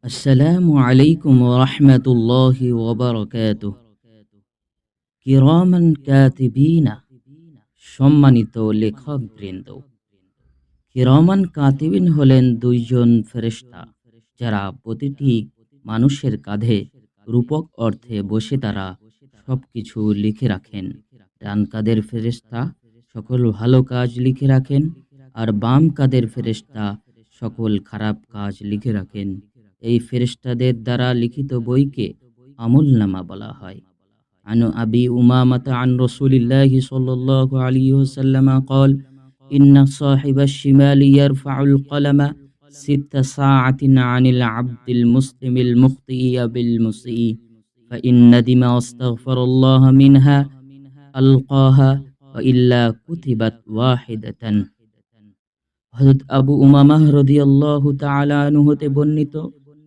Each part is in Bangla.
আসসালামু আলাইকুম ওয়া রাহমাতুল্লাহি ওয়া বারাকাতুহু। কিরামান কাতিবিনা, সম্মানিত লেখকবৃন্দ। কিরামান কাতিবিন হলেন দুইজন ফেরেশতা, যারা প্রতিটি মানুষের কাঁধে রূপক অর্থে বসে তারা সবকিছু লিখে রাখেন। ডান কাঁধের ফেরেশতা সকল ভালো কাজ লিখে রাখেন, আর বাম কাঁধের ফেরেশতা সকল খারাপ কাজ লিখে রাখেন। এই ফেরেশতাদের দ্বারা লিখিত বইকে আমলনামা বলা হয়। عن أبي أمامة عن رسول الله صلى الله عليه وسلم قال: إن صاحب الشمال يرفع القلم 6 ساعات عن العبد المسلم المخطئ بالمسيء، فإن ندم واستغفر الله منها ألقاها وإلا كتبت واحدة। হযরত আবু উমামাহ রাদিয়াল্লাহু তাআলা আনহু হতে বর্ণিত,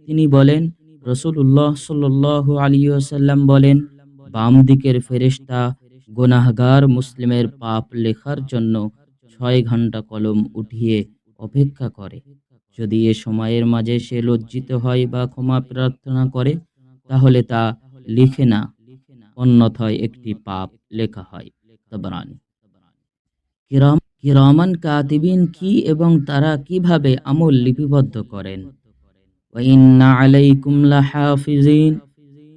তিনি বলেন, রাসূলুল্লাহ সাল্লাল্লাহু আলাইহি ওয়াসাল্লাম বলেন, বাম দিকের ফেরেশতা গুনাহগার মুসলিমের পাপ লেখার জন্য 6 ঘন্টা কলম উঠিয়ে অপেক্ষা করে। যদি এ সময়ের মাঝে সে লজ্জিত হয় বা ক্ষমা প্রার্থনা করে, তাহলে তা লিখে না, অন্যথায় একটি পাপ লেখা হয়। তাবরানী। কিরামান কাতিবিন কি এবং তারা কিভাবে আমল লিপিবদ্ধ করেন? ওয়া ইন্না আলাইকুম লাহাফিজিন,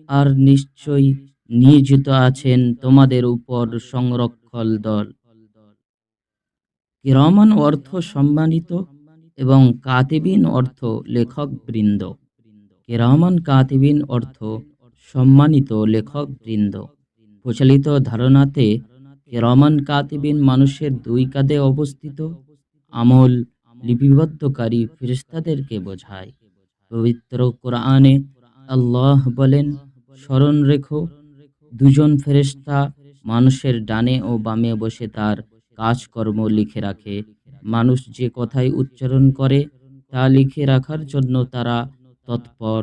আর নিশ্চয়ই নিয়োজিত আছেন তোমাদের উপর সংরক্ষণ দল। কিরামান অর্থ সম্মানিত এবং কাতিবিন অর্থ লেখক বৃন্দ। কিরামান কাতিবিন অর্থ সম্মানিত লেখক বৃন্দ। প্রচলিত ধারণাতে কিরামান কাতিবিন মানুষের দুই কাঁধে অবস্থিত আমল লিপিবদ্ধকারী ফেরেশতাদেরকে বোঝায়। পবিত্র কোরআনে আল্লাহ বলেন, স্মরণ রেখো, দুজন ফেরেশতা মানুষের ডানে ও বামে বসে তার কাজকর্ম লিখে রাখে। মানুষ যে কথাই উচ্চারণ করে তা লিখে রাখার জন্য তারা তৎপর।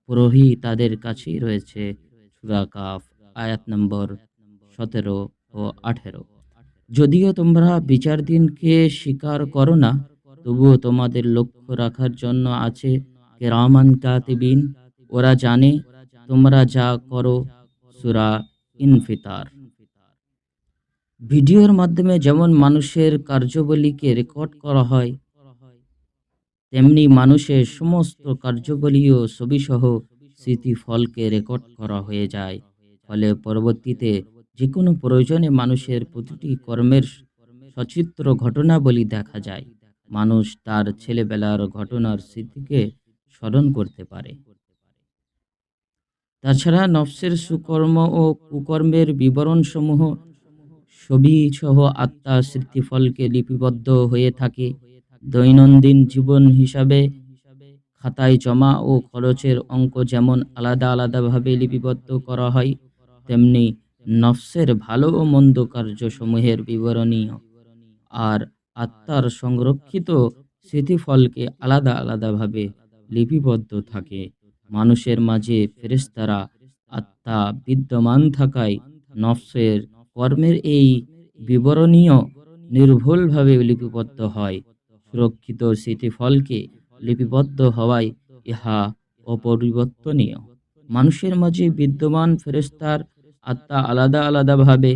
প্রহরী তাদের কাছেই রয়েছে। সূরা কাফ আয়াত নম্বর 17 ও 18। যদিও তোমরা বিচার দিনকে স্বীকার করো না, তবুও তোমাদের লক্ষ্য রাখার জন্য আছে কিরামান কাতিবিন। ওরা জানে তোমরা যা করো। সূরা ইনফিতার। ভিডিওর মাধ্যমে যেমন মানুষের কার্যাবলীকে রেকর্ড করা হয়, তেমনি মানুষের সমস্ত কার্যাবলী ও ছবিসহ স্মৃতিফলকে রেকর্ড করা হয়ে যায়। ফলে পরবর্তীতে যে কোনো প্রয়োজনে মানুষের প্রতিটি কর্মের সচিত্র ঘটনাবলী দেখা যায়। মানুষ তার ছেলেবেলার ঘটনার স্মৃতিকে স্মরণ করতে পারে। তাছাড়া নফসের সুকর্ম ও কুকর্মের বিবরণসমূহ ছবিসহ আত্মার স্মৃতিফলকে লিপিবদ্ধ হয়ে থাকে। দৈনন্দিন জীবন হিসাবে খাতায় জমা ও খরচের অঙ্ক যেমন আলাদা আলাদাভাবে লিপিবদ্ধ করা হয়, তেমনি নফসের ভালো ও মন্দ কার্যসমূহের বিবরণীয় আর আত্মার সংরক্ষিত স্মৃতিফলকে আলাদা আলাদাভাবে লিপিবদ্ধ থাকে। মানুষের মাঝে ফেরেশতারা আত্মা বিদ্যমান থাকায় নফসের কর্মের এই বিবরণীয় নির্ভুলভাবে লিপিবদ্ধ হয়। সুরক্ষিত স্মৃতিফলকে লিপিবদ্ধ হওয়ায় ইহা অপরিবর্তনীয়। মানুষের মাঝে বিদ্যমান ফেরেশতার আত্মা আলাদা আলাদাভাবে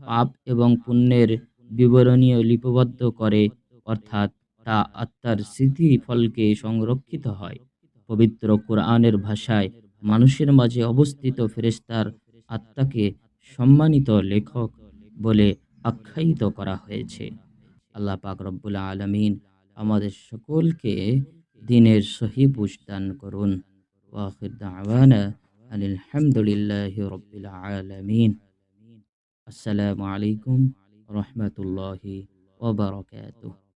পাপ এবং পুণ্যের বিবরণীয় লিপিবদ্ধ করে, অর্থাৎ তা আত্মার স্মৃতিফলকে সংরক্ষিত হয়। পবিত্র কোরআনের ভাষায় মানুষের মাঝে অবস্থিত ফেরেশতার আত্মাকে সম্মানিত লেখক বলে আখ্যায়িত করা হয়েছে। আল্লাহ পাক রব্বুল আলামিন আমাদের সকলকে দ্বীনের সহিহ বুঝ দান করুন। ওয়া আখির দাওয়ানা আনিল হামদুলিল্লাহি রাব্বিল আলামিন। আসসালামু আলাইকুম ওয়া রাহমাতুল্লাহি ওয়া বারাকাতুহু।